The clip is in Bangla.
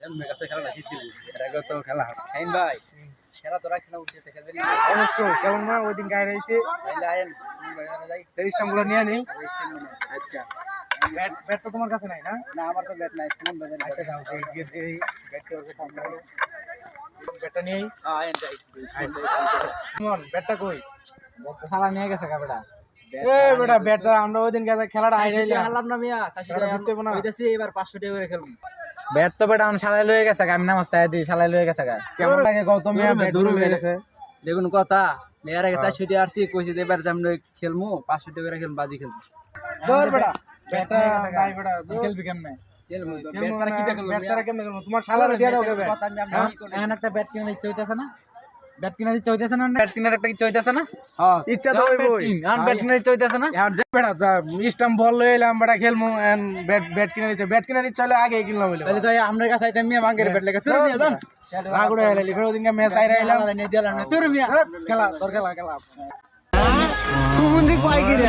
এমনি কাছে খেলা না জিতছিল এর আগে তো খেলা খাইন ভাই খেলা তো রাখছি না উঠতে খেলবেন অবশ্যই কেমন না ওই দিন গায়ে রয়েছে তাইলে আয়েন যাই ইস্টামগুলো নিয়ে নিই। আচ্ছা ব্যাট ব্যাট তো তোমার কাছে নাই না? না আমার তো ব্যাট নাই সুমন ভাই আচ্ছা যাও ব্যাটটা নিয়েই আয়েন যাই সুমন ব্যাটটা কই? শালা নিয়ে গেছে কাপড়া এ বেটা ব্যাট ছাড়া আমরা ওই দিন গেছে খেলাটা হাইরাইলাম। হারলাম না মিয়া খেলাটা জিততে হবে না। কইতাছি এবার 500 টাকা করে খেলবো ব্যাট তো বেটা শালাই লয়ে গেছে আমি নামাজ তাই দিই শালাই লয়ে গেছে কেমন লাগে গৌতম মিয়া ব্যাট দূর হয়ে গেছে। দেখুন কথা এর আগে 400 টাকা আসছি কইছি যে এবার আমরা খেলমু 500 টাকা করে খেলবো বাজি খেলবো দৌড় বেটা ব্যাটটা নাই বেটা খেলবি কেমনে খেলবো ব্যাট ছাড়া কি দেখলবো ব্যাট ছাড়া কেমনে খেলবো? তোমার শালারে দিয়ে দাও ব্যাট। কথা আমি কি করি এখন একটা ব্যাট কিনার ইচ্ছা হইতাছে না ব্যাট কিনার ইচ্ছা হইতাছে না ব্যাট কিনার একটা ইচ্ছা হইতাছে না হ্যাঁ ইচ্ছা তো হইবই। এখন ব্যাট কিনার ইচ্ছা হইতাছে না এখন যে বেটা ইস্টাম বল লয়ে এলাম বেটা খেলমু এন্ড ব্যাট ব্যাট কিনে দিচ্ছে ব্যাট কিনে দিচ্ছে চলে আগে কিনলাম বলে তাহলে তো আপনার কাছে আইতাম মিয়া মাঙ্গের ব্যাট লেগে তোর মিয়া দান রাগুড়ে এলালি ফের ওদিনকে ম্যাচ আইরা এলাম নিয়ে দিলাম না তোর মিয়া খেলা তোর খেলা খেলা কুমুন্দি কয় কি রে